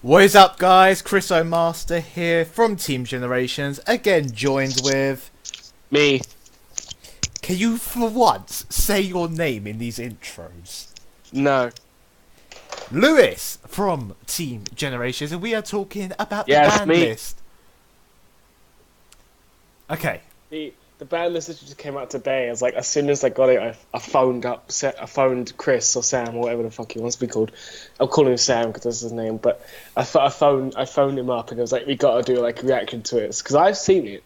What is up, guys? ChrisO'Master here from Team Generations, again joined with... Me. Can you, for once, say your name in these intros? No. Lewis from Team Generations, and we are talking about the Yes, band me. list. Okay. The band list just came out today. I was like, as soon as I got it, I phoned Chris or Sam or whatever the fuck he wants to be called. I'll call him Sam because that's his name. But I phoned him up and it was like, we got to do like a reaction to it because I've seen it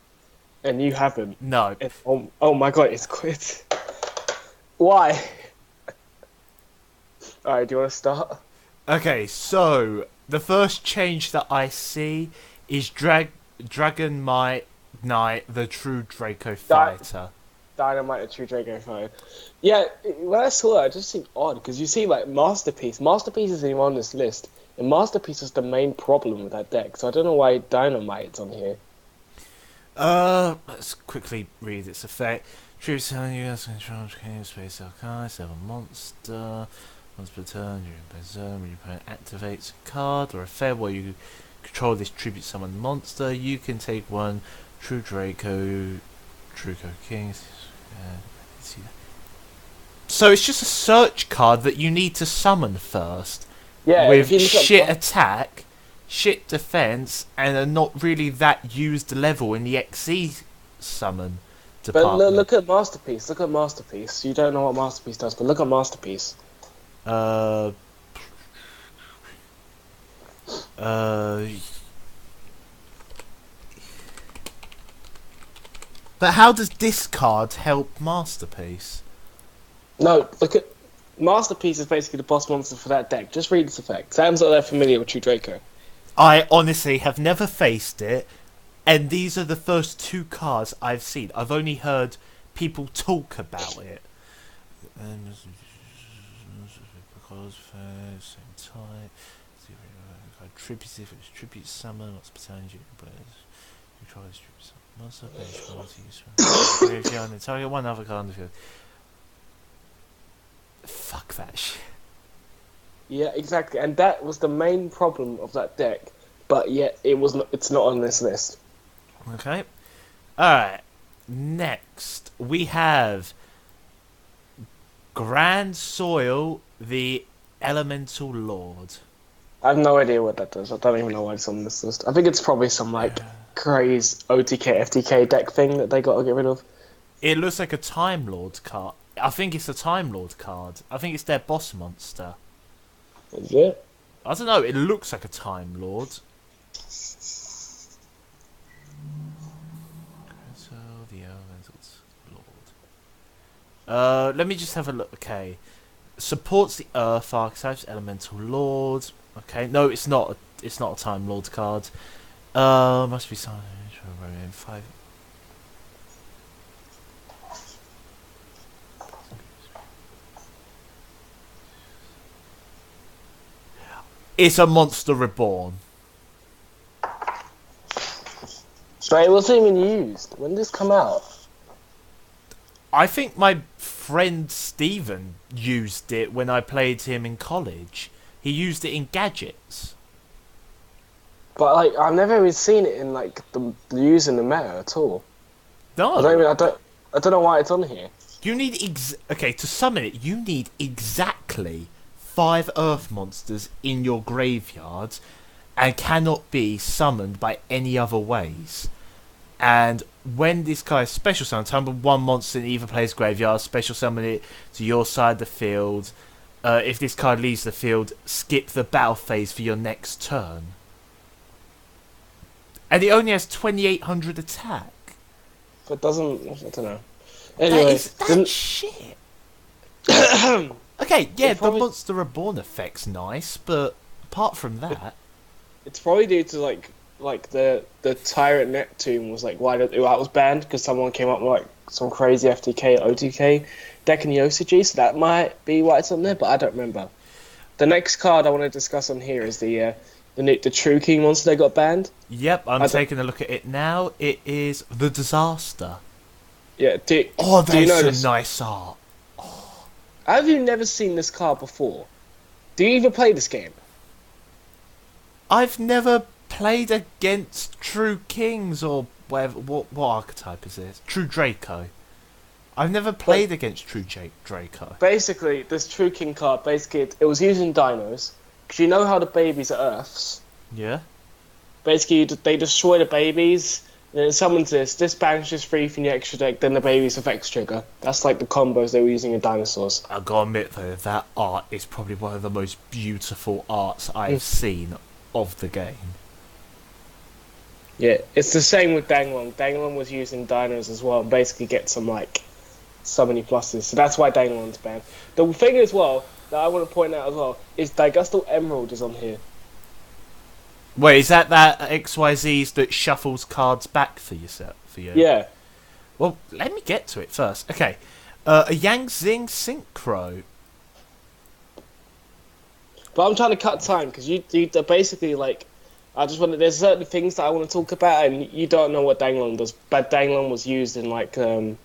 and you haven't. No. And, oh my god, it's quit. Why? All right, do you want to start? Okay, so the first change that I see is Dragon Knight, the true Draco fighter. Dynamite, the true Draco fighter. Yeah, when I saw that, it just seemed odd because you see, like Masterpiece. Masterpiece isn't even on this list, and Masterpiece is the main problem with that deck. So I don't know why Dynamite's on here. Let's quickly read its effect. Troops telling you guys control space archive, 7 monster. Once per turn, during a zone, when your opponent activates a card or effect while you control this tribute summon monster, you can take one True Draco King. So it's just a search card that you need to summon first. Yeah, with shit attack, shit defense, and a not really that used level in the XE summon department. But look at Masterpiece. Look at Masterpiece. You don't know what Masterpiece does, but look at Masterpiece. But how does discard help Masterpiece? No, look at Masterpiece is basically the boss monster for that deck. Just read its effect. Sam's not that familiar with True Draco. I honestly have never faced it, and these are the first 2 cards I've seen. I've only heard people talk about it. Same type. Tribute summon. What's potential? You try this tribute summon. Monster bench quality. Graveyard and target one other card on the field. Fuck that shit. Yeah, exactly, and that was the main problem of that deck. But yet, it's not on this list. Okay. Alright. Next, we have Grand Soil, the Elemental Lord. I have no idea what that does. I don't even know why it's on this list. I think it's probably some like crazy OTK, FTK deck thing that they got to get rid of. It looks like a Time Lord card. I think it's a Time Lord card. I think it's their boss monster. Is it? I don't know. It looks like a Time Lord. So the Elemental Lord. Let me just have a look. Okay. Supports the Earth archetypes, Elemental Lord. Okay, no, it's not. It's not a Time Lord card. Must be something. 5. It's a Monster Reborn. So it wasn't even used. When did this come out? I think my friend Steven used it when I played him in college. He used it in gadgets. But like, I've never even seen it in like the use in the meta at all. No, I don't know why it's on here. you need okay, to summon it. You need exactly 5 Earth monsters in your graveyard, and cannot be summoned by any other ways. And when this guy is special summon, summon 1 monster in either player's graveyard, special summon it to your side of the field. If this card leaves the field, skip the battle phase for your next turn. And it only has 2800 attack. But doesn't, I don't know. Anyway, That's shit. Okay, yeah, the Monster Reborn effect's nice, but apart from that, it's probably due to like the Tyrant Neptune was like why that was banned because someone came up with like some crazy FTK OTK deck in the OCG, so that might be why it's on there, but I don't remember. The next card I want to discuss on here is the True King monster that got banned. Yep, I'm taking a look at it now. It is the Disaster. Yeah. There's some nice art. Have you never seen this card before? Do you even play this game? I've never played against True Kings or whatever. What archetype is this? True Draco. I've never played against True Draco. Basically, this True King card, basically, it was using dinos. Because you know how the babies are Earths? Yeah. Basically, they destroy the babies, and then it summons this banishes free from your extra deck, then the babies effects trigger. That's like the combos they were using in dinosaurs. I gotta admit though, that art is probably one of the most beautiful arts I've seen of the game. Yeah, it's the same with Danglong. Danglong was using dinos as well, and basically get some so many pluses. So that's why Danglong's banned. The thing as well that I want to point out as well is Diaconis Emerald is on here. Wait, is that XYZ's that shuffles cards back for you? Yeah. Well, let me get to it first. Okay. A Yang Zing Synchro. But I'm trying to cut time because you basically I just want to, there's certain things that I want to talk about and you don't know what Danglong does. But Danglong was used in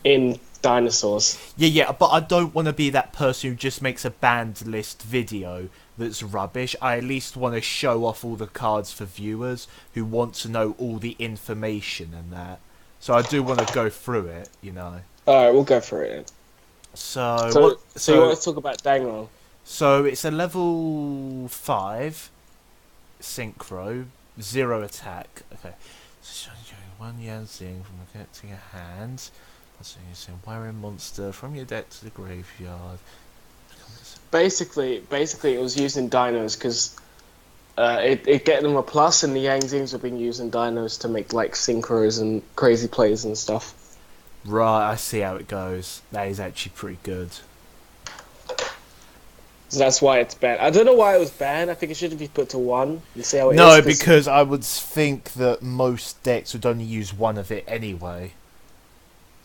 in dinosaurs. Yeah, but I don't want to be that person who just makes a banned list video that's rubbish. I at least want to show off all the cards for viewers who want to know all the information and that. So I do want to go through it, you know. Alright, we'll go through it. So you want to talk about Danglong? So it's a level 5 synchro, 0 attack. Okay. So one Yanzing from collecting a hand. So you say wiring monster from your deck to the graveyard. Basically, it was using dinos because it get them a plus, and the Yang Zings have been using dinos to make synchros and crazy plays and stuff. Right, I see how it goes. That is actually pretty good. So that's why it's banned. I don't know why it was banned. I think it should be put to 1 and see how it is. No, because I would think that most decks would only use one of it anyway.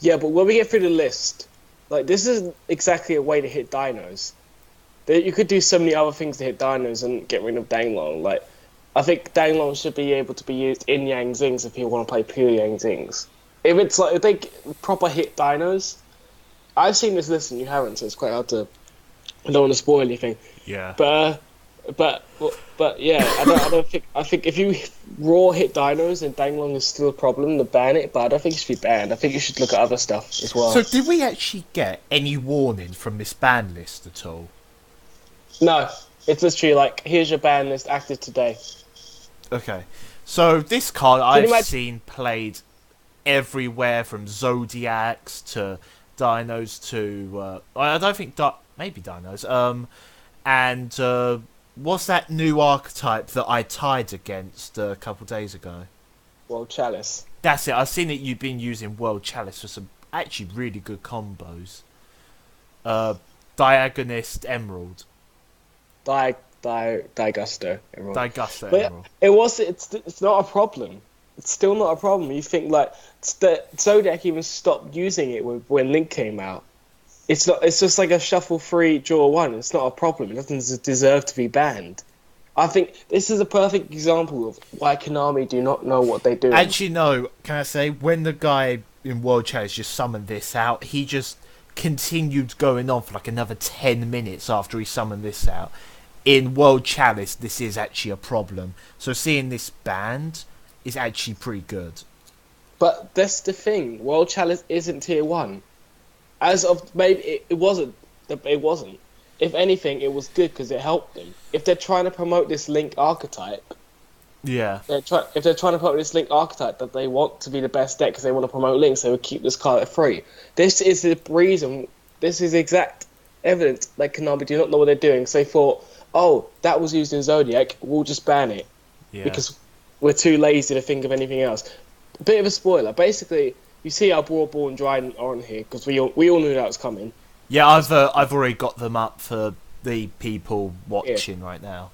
Yeah, but when we get through the list, this isn't exactly a way to hit dinos. You could do so many other things to hit dinos and get rid of Danglong. I think Danglong should be able to be used in Yang Zings if you want to play pure Yang Zings. If it's if they proper hit dinos, I've seen this list and you haven't, so it's quite hard to. I don't want to spoil anything. Yeah. But yeah, I think if you raw hit dinos and Danglong is still a problem, to ban it. But I don't think it should be banned. I think you should look at other stuff as well. So did we actually get any warning from this ban list at all? No, it's literally here's your ban list active today. Okay, so this card I've seen played everywhere from Zodiacs to Dinos to I don't think maybe Dinos. And what's that new archetype that I tied against a couple days ago? World Chalice. That's it. I've seen that you've been using World Chalice for some actually really good combos. Diaconis Emerald. Diagusto Emerald. Diagusto Emerald. It's not a problem. It's still not a problem. You think Zodiac even stopped using it when Link came out. It's not. It's just a shuffle free draw 1. It's not a problem. It doesn't deserve to be banned. I think this is a perfect example of why Konami do not know what they do. Actually, no. Can I say when the guy in World Challenge just summoned this out, he just continued going on for another 10 minutes after he summoned this out. In World Chalice, this is actually a problem. So seeing this banned is actually pretty good. But that's the thing. World Chalice isn't tier 1. As of maybe it wasn't. It wasn't. If anything, it was good because it helped them. If they're trying to promote this Link archetype, yeah. If they're trying to promote this Link archetype that they want to be the best deck because they want to promote Links, they would keep this card at free. This is the reason. This is exact evidence that Konami do not know what they're doing. So they thought, oh, that was used in Zodiac, we'll just ban it. Yeah. Because we're too lazy to think of anything else. A bit of a spoiler. Basically, you see our Brawl Ball and Dryden are on here because we all knew that was coming. Yeah, I've already got them up for the people watching right now.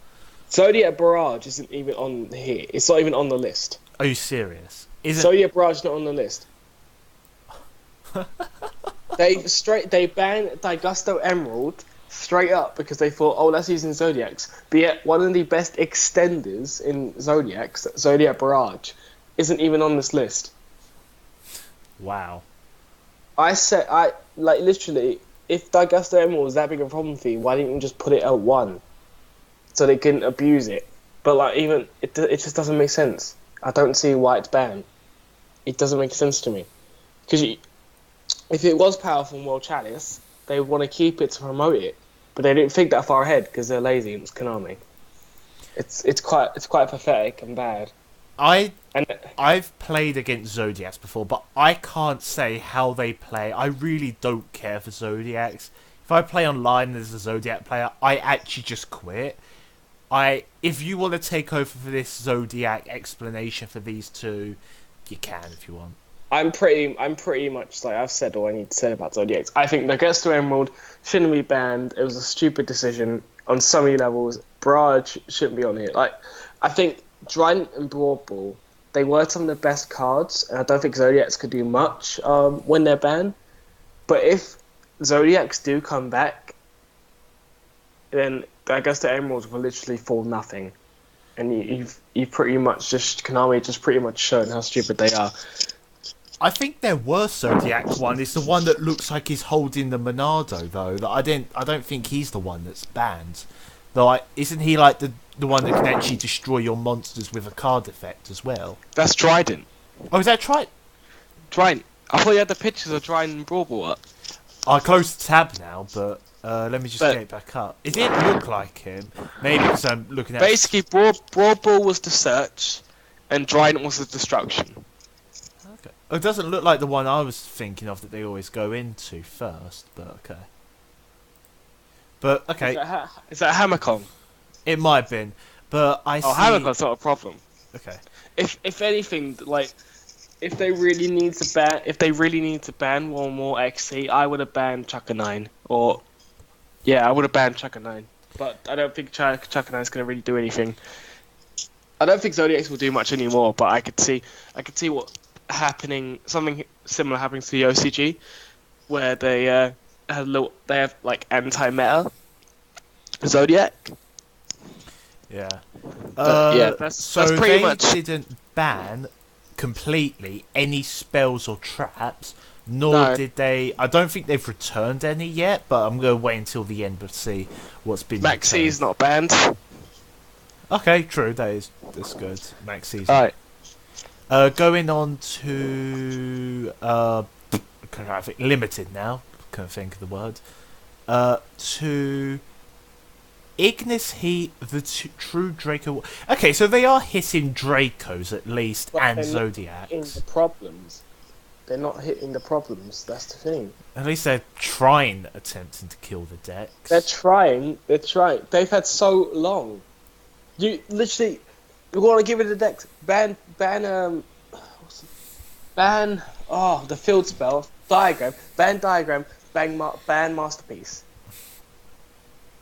Zodiac Barrage isn't even on here. It's not even on the list. Are you serious? Zodiac Barrage not on the list. They banned Diaconis Emerald straight up because they thought, oh, that's using Zodiacs. But yet, one of the best extenders in Zodiacs, Zodiac Barrage, isn't even on this list. Wow. Literally, if Diaconis Emerald was that big a problem for you, why didn't you just put it at 1? So they couldn't abuse it. But like even it just doesn't make sense. I don't see why it's banned. It doesn't make sense to me. Because if it was powerful in World Chalice, they would want to keep it to promote it, but they didn't think that far ahead because they're lazy and it's Konami. It's quite pathetic and bad. I've played against Zodiacs before, but I can't say how they play. I really don't care for Zodiacs. If I play online as a Zodiac player, I actually just quit. If you want to take over for this Zodiac explanation for these two, you can if you want. I'm pretty much like I've said all I need to say about Zodiacs. I think the Gets to Emerald shouldn't be banned. It was a stupid decision on so many levels. Barrage shouldn't be on here. Like, I think Trident and Broad Ball, they were some of the best cards, and I don't think Zodiacs could do much when they're banned. But if Zodiacs do come back, then I guess the Emeralds will literally fall nothing. And you've pretty much just Konami just pretty much shown how stupid they are. I think their worst Zodiac one is the one that looks like he's holding the Monado, though. That I don't think he's the one that's banned. Though, isn't he like the one that can actually destroy your monsters with a card effect as well? That's Trident. Oh, is that Trident? Trident. I thought you had the pictures of Trident and Brawl Ball up. I closed the tab now, but let me just get it back up. It didn't look like him. Maybe because I'm looking at... Basically, Brawl Ball was the search, and Trident was the destruction. Okay. It doesn't look like the one I was thinking of that they always go into first, but okay. But, okay. Is that Hammercon? It might have been, but I see... Oh, Hammercon's not a problem. Okay. If anything, like, if they really need to ban one more XC, I would have banned Chukka 9. Or, yeah, I would have banned Chukka 9. But I don't think Chukka 9 is going to really do anything. I don't think Zodiacs will do much anymore, but I could see something similar happening to the OCG, where they have like anti-meta Zodiac. Yeah. Yeah, that's pretty much. They didn't ban completely any spells or traps, nor did they... I don't think they've returned any yet, but I'm going to wait until the end to see what's been Maxi's not banned. Okay, true, that's good. Maxi's. Alright. Going on to... limited now, can't think of the word. To... Ignis Heat, the true Draco... Okay, so they are hitting Dracos at least, but and Zodiacs. In the problems. They're not hitting the problems, that's the thing. At least they're attempting to kill the decks. They're trying. They've had so long. You want to give it a deck. Ban, the field spell, diagram, ban diagram, ban masterpiece.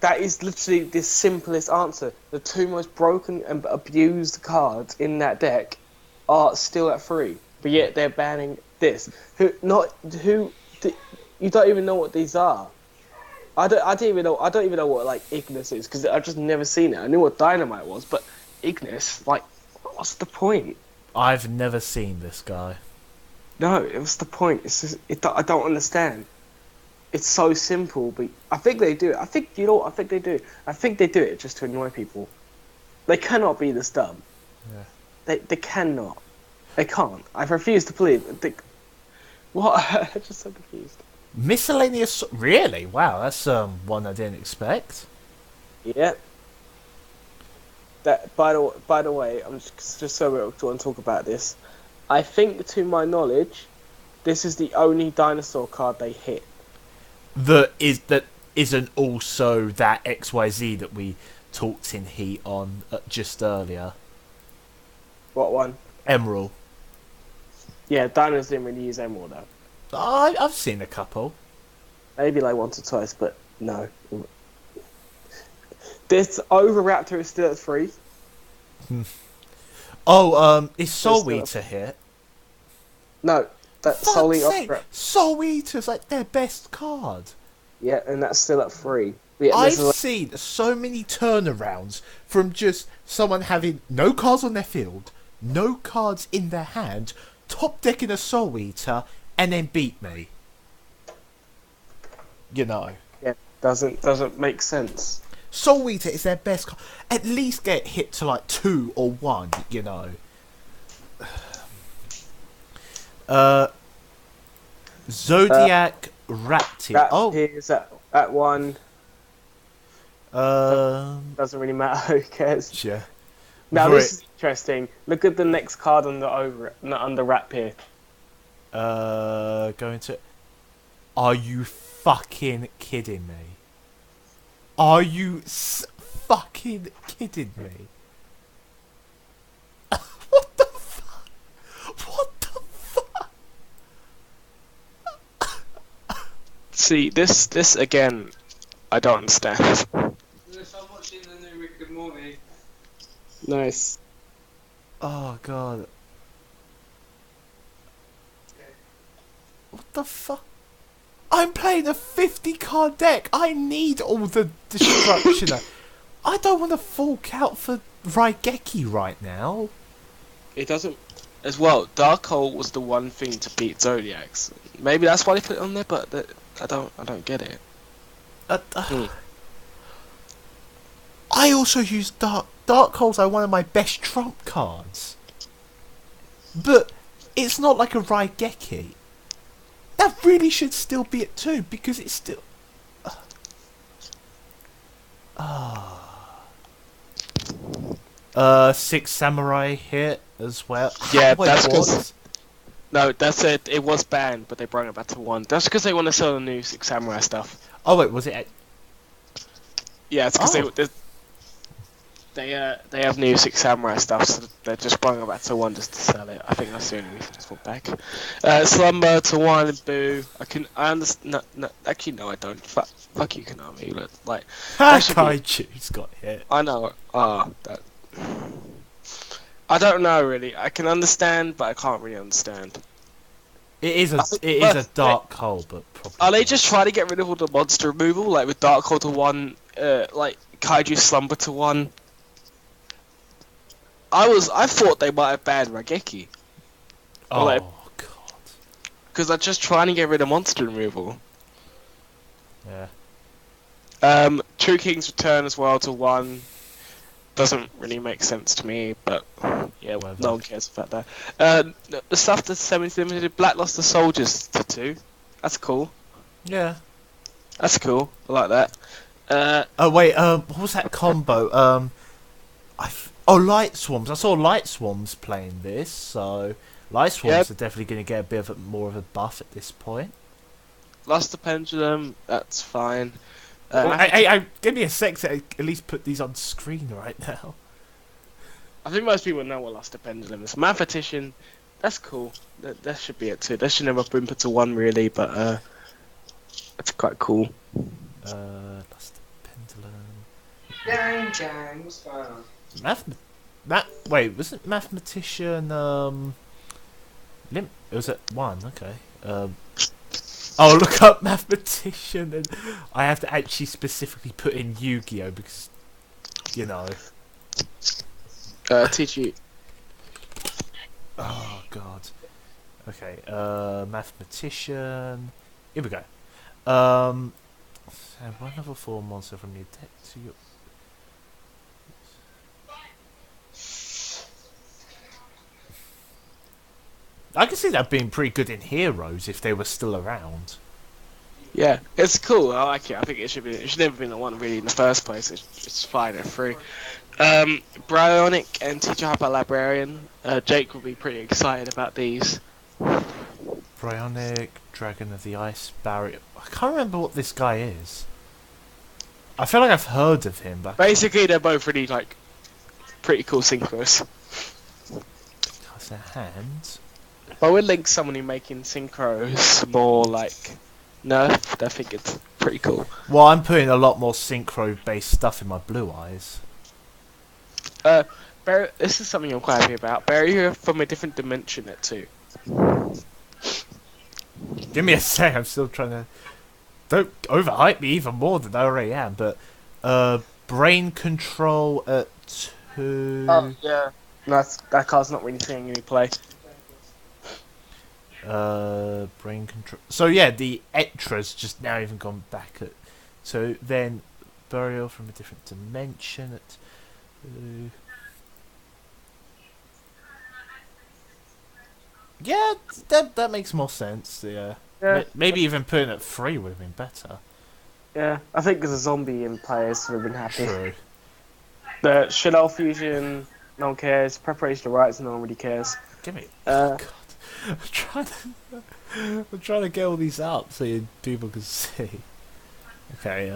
That is literally the simplest answer. The two most broken and abused cards in that deck are still at 3, but yet they're banning this. You don't even know what these are. I don't even know what like Ignis is, because I've just never seen it. I knew what Dynamite was, but Ignis, like, what's the point? I've never seen this guy. No, what's the point? It's just, I don't understand. It's so simple, but I think they do it. I think they do. I think they do it just to annoy people. They cannot be this dumb. Yeah. They cannot. They can't. I refuse to believe. What? I'm just so confused. Miscellaneous... Really? Wow, that's one I didn't expect. Yeah. That. By the way, I'm just so we want to talk about this. I think, to my knowledge, this is the only dinosaur card they hit. That isn't also that XYZ that we talked in Heat on just earlier. What one? Emerald. Yeah, dinos didn't really use Emerald though. I've seen a couple. Maybe like once or twice, but no. This over Raptor is still at 3. Is Soul Eater here? No, that's Soul Eater. Soul Eater's like their best card. Yeah, and that's still at 3. Yeah, I've seen so many turnarounds from just someone having no cards on their field, no cards in their hand, top decking a Soul Eater, and then beat me. You know. Yeah, doesn't make sense. Soul Eater is their best card. At least get hit to like 2 or 1, you know. Zodiac Raptor. Oh. Raptors at 1. Doesn't really matter. Who cares? Yeah. Now this is interesting. Look at the next card on the under Rap here. Going to. Are you fucking kidding me? Are you fucking kidding me? What the fuck? What the fuck? See, this again, I don't understand. Yes, I'm watching the new Rick Good Morning. Nice. Oh god. What the fuck? I'm playing a 50 card deck. I need all the destruction. I don't want to fork out for Raigeki right now. It doesn't. As well, Dark Hole was the one thing to beat Zodiacs. Maybe that's why they put it on there, but I don't get it. I also use Dark Holes are one of my best trump cards. But it's not like a Raigeki. That really should still be at 2 because it's still. Six Samurai hit as well. Yeah, Wait, that's what? because. No, that's it. It was banned, but they brought it back to 1. That's because they want to sell the new Six Samurai stuff. Oh wait, was it? Yeah, it's because Oh. they have new Six Samurai stuff, so they're just bringing it back to 1 just to sell it. I think that's the only reason it's brought back. Slumber to 1, boo. I understand. No, actually, no, I don't. Fuck you, Konami. Like, that should be- Kaiju's got hit. I know. That. I don't know really. I can understand, but I can't really understand. It is a dark hole, but probably. Are they just trying to get rid of all the monster removal, like with Dark Hole to 1, like Kaiju Slumber to 1? I thought they might have banned Raigeki. Oh like- god. Because they're just trying to get rid of monster removal. Yeah. True King's Return as well to 1. Doesn't really make sense to me, but yeah, well, no one cares about that. The stuff that's semi-limited, Blackluster Soldiers to 2. That's cool. Yeah. That's cool. I like that. Oh wait, what was that combo? Light Swarms. I saw Light Swarms playing this, so Light Swarms are definitely going to get a bit of more of a buff at this point. Luster Pendulum, that's fine. Give me a sec to at least put these on screen right now. I think most people know what Luster Pendulum is. Mathematician, that's cool. That should be it too. That should never been put to 1 really, but that's quite cool. Luster Pendulum. Gang, what's going on? Wait, wasn't Mathematician It was at 1, okay. I'll look up Mathematician and I have to actually specifically put in Yu-Gi-Oh because you know. Teach you. Oh god. Okay, Mathematician. Here we go. Add 1 level 4 monster from your deck to your. I can see that being pretty good in Heroes if they were still around. Yeah, it's cool. I like it. I think it should never been the 1 really in the first place. It's fine at 3. Bryonic and Teacher Hyper Librarian. Jake will be pretty excited about these. Bryonic, Dragon of the Ice Barrier. I can't remember what this guy is. I feel like I've heard of him, but Basically, they're both really like pretty cool synchros. Has their hands. But we'll link someone who's making synchros more like nerfed. I think it's pretty cool. Well, I'm putting a lot more synchro-based stuff in my Blue Eyes. This is something I'm quite happy about. Barrier from a different dimension at 2. Give me a sec, I'm still trying to... Don't overhype me even more than I already am, but... Brain Control at 2... Oh, yeah. That card's not really seeing any play. Brain Control... So yeah, the Etra's just now even gone back at... So then... burial from a different dimension. Yeah, that makes more sense. Yeah. Maybe even putting it at 3 would have been better. Yeah, I think there's a zombie in players would have been happy. True. The Chanel fusion, no one cares. Preparation of rights, no one really cares. Give me. Uh, God. I'm trying to get all these up so people can see. Okay.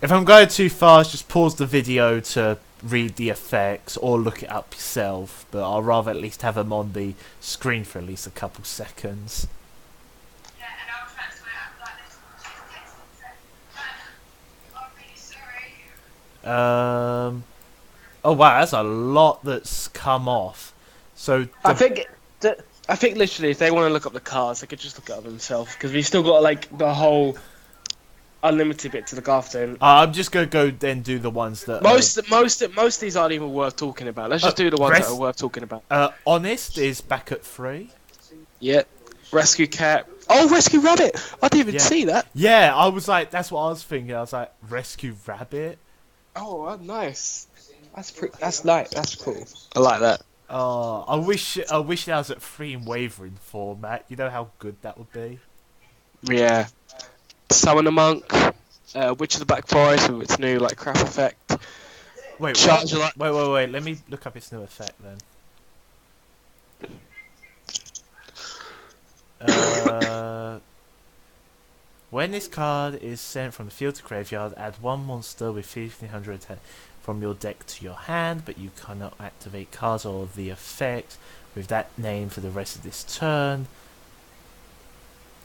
If I'm going too fast, just pause the video to read the effects or look it up yourself. But I'll rather at least have them on the screen for at least a couple seconds. Oh wow, that's a lot that's come off. So I think literally, if they want to look up the cards, they could just look it up themselves because we've still got like the whole unlimited bit to look after. And I'm just gonna go then do the ones that most of these aren't even worth talking about. Let's just do the ones that are worth talking about. Honest is back at 3. Yeah, Rescue Cat. Oh, Rescue Rabbit! I didn't even see that. Yeah, I was like, that's what I was thinking. I was like, Rescue Rabbit. Oh, nice. That's nice. That's cool. I like that. Oh, I wish that was at 3 in wavering format. You know how good that would be. Yeah. Summon a Monk. Witch of the Black Forest with its new like crap effect. Wait. Let me look up its new effect then. When this card is sent from the field to graveyard, add 1 monster with 1500 attack from your deck to your hand, but you cannot activate cards or the effect with that name for the rest of this turn.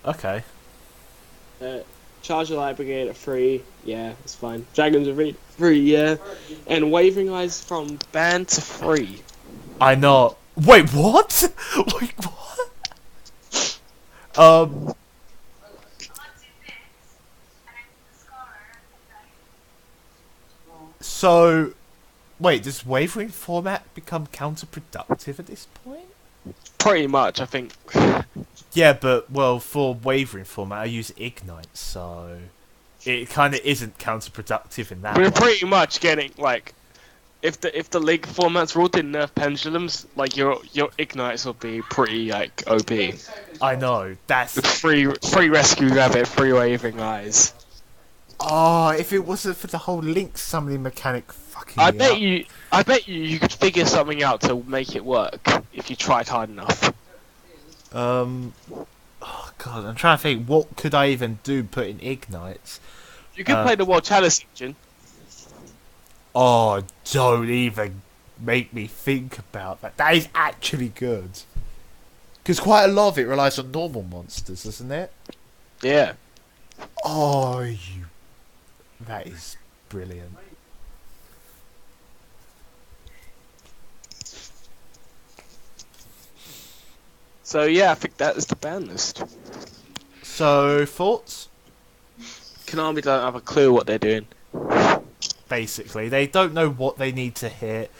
Okay. Charge the Light Brigade at 3. Yeah, that's fine. Dragons at 3. Yeah. And Wavering Eyes from ban to 3. I know. Wait, what? Wait, what? So, wait, does wavering format become counterproductive at this point? Pretty much, I think. Yeah, but, well, for wavering format, I use Igknights, so it kind of isn't counterproductive in that We're way. pretty much getting, like, if the league formats rule didn't nerf pendulums, like, your Igknights will be pretty, like, OP. I know, that's... With free Rescue Rabbit, free Wavering Eyes. Oh, if it wasn't for the whole link summoning mechanic fucking I bet you could figure something out to make it work if you tried hard enough. Oh god, I'm trying to think, what could I even do putting Igknights? You could play the World Chalice engine. Oh, don't even make me think about that. That is actually good. Because quite a lot of it relies on normal monsters, doesn't it? Yeah. Oh, that is brilliant. So yeah, I think that is the ban list. So, thoughts? Konami don't have a clue what they're doing. Basically, they don't know what they need to hit.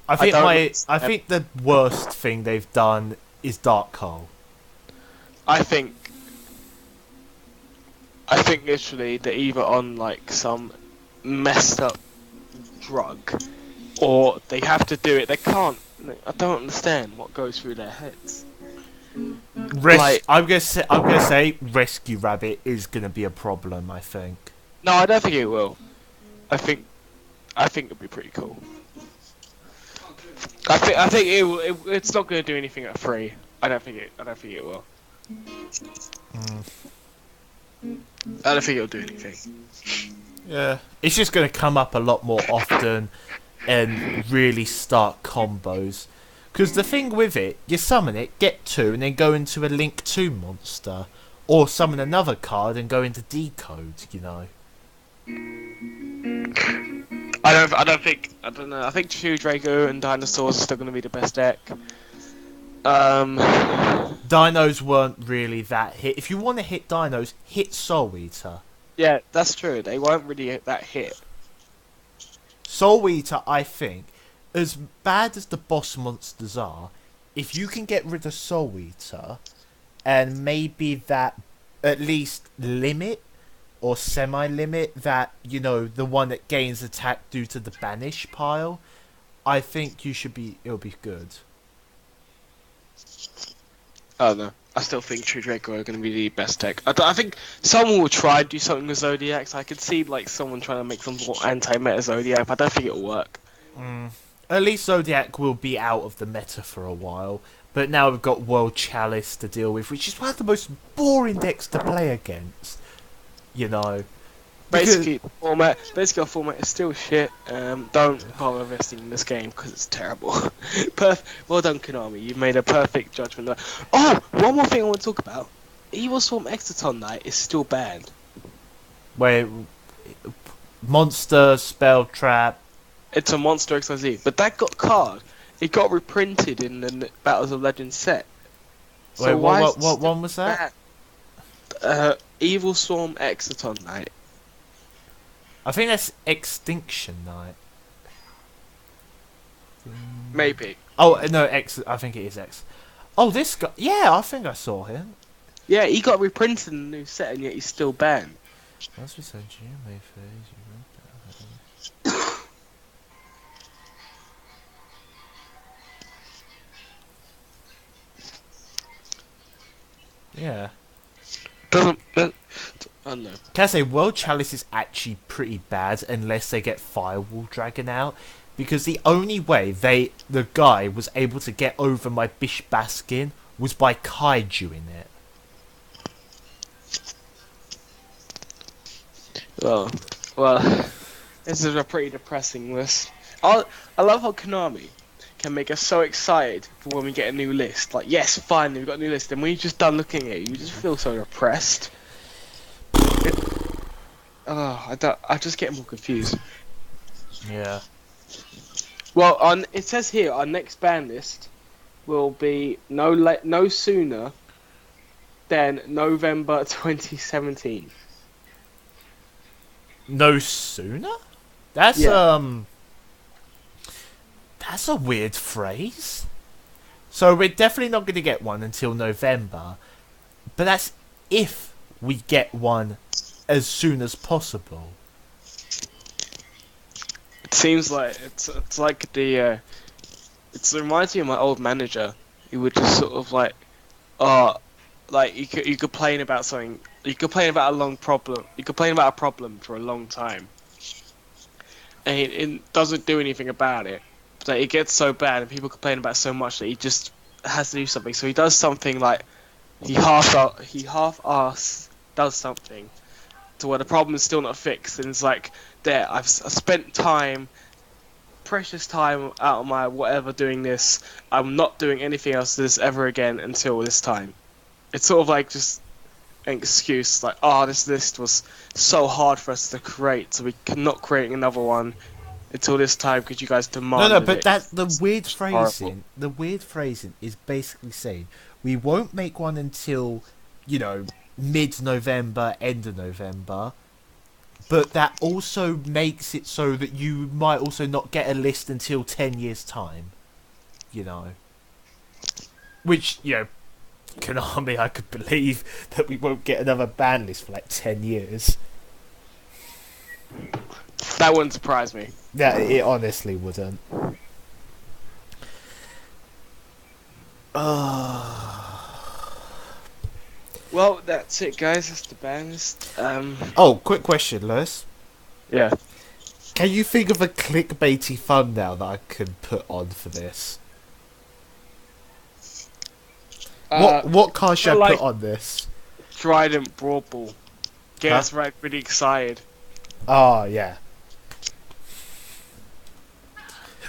I think the worst thing they've done is Dark Hole. I think literally they're either on like some messed up drug, or they have to do it. They can't. I don't understand what goes through their heads. I'm gonna say Rescue Rabbit is gonna be a problem. I think. No, I don't think it will. I think it'll be pretty cool. I think it's not gonna do anything at 3. I don't think it will. I don't think it'll do anything. Yeah, it's just gonna come up a lot more often and really start combos. Because the thing with it, you summon it, get 2, and then go into a Link 2 monster, or summon another card and go into Decode. You know. I don't know. I think 2 Draco and Dinosaurs are still going to be the best deck. Dinos weren't really that hit. If you want to hit Dinos, hit Soul Eater. Yeah, that's true. They weren't really that hit. Soul Eater, I think, as bad as the boss monsters are, if you can get rid of Soul Eater, and maybe that at least limit or semi-limit, that, you know, the one that gains attack due to the banish pile, I think it'll be good. Oh no, I still think True Draco are going to be the best deck. I think someone will try and do something with Zodiacs. I could see like someone trying to make some sort of anti-meta Zodiac, but I don't think it'll work. At least Zodiac will be out of the meta for a while, but now we've got World Chalice to deal with, which is one of the most boring decks to play against. You know, Basically, our format is still shit. Don't bother investing in this game because it's terrible. Well done, Konami. You've made a perfect judgment there. Oh, one more thing I want to talk about. Evil Swarm Exciton Knight is still banned. where monster spell trap. It's a monster XYZ, but that card, it got reprinted in the Battles of Legends set. So Wait, why what one was that? Evil Swarm Exciton Knight. I think that's Extinction Knight. Maybe. Oh no, X. I think it is X. Oh, this guy. Yeah, I think I saw him. Yeah, he got reprinted in the new set, and yet he's still banned. That's what said you may phase. Yeah. Doesn't. Oh no. Can I say World Chalice is actually pretty bad unless they get Firewall Dragon out, because the only way the guy was able to get over my Bish Baskin was by Kaiju in it. Well, this is a pretty depressing list. I love how Konami can make us so excited for when we get a new list. Like, yes, finally we've got a new list, and when you're just done looking at it, you just feel so depressed. I just get more confused. Yeah. Well, it says here our next ban list will be no sooner than November 2017. No sooner? That's that's a weird phrase. So we're definitely not going to get one until November, but that's if we get one as soon as possible. It seems like it's like it reminds me of my old manager. He would just sort of like you complain about something. You complain about a long problem. You complain about a problem for a long time, and it doesn't do anything about it. But it gets so bad, and people complain about it so much that he just has to do something. So he does something like he half-ass does something to where the problem is still not fixed, and it's like, there, I've spent precious time out of my whatever doing this. I'm not doing anything else to this ever again until this time. It's sort of like just an excuse, like, this list was so hard for us to create, so we cannot create another one until this time because you guys demanded No, but it. that's the weird phrasing. Horrible. The weird phrasing is basically saying we won't make one until, mid-November, end of November. But that also makes it so that you might also not get a list until 10 years' time. Which, Konami, I could believe that we won't get another ban list for like 10 years. That wouldn't surprise me. Yeah, it honestly wouldn't. Well, that's it, guys. That's the ban list. Oh, quick question, Lewis. Yeah. Can you think of a clickbaity thumbnail that I can put on for this? What card should I put on this? Trident Brawl Ball. Get us really excited. Oh, yeah.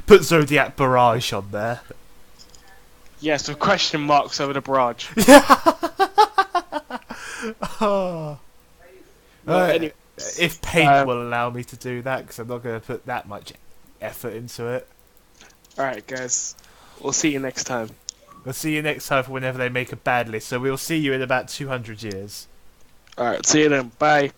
Put Zodiac Barrage on there. Yes, with question marks over the barrage. Oh. Anyway, If Paint will allow me to do that, because I'm not going to put that much effort into it. Alright, guys. We'll see you next time. We'll see you next time for whenever they make a bad list, so we'll see you in about 200 years. Alright, see you then. Bye.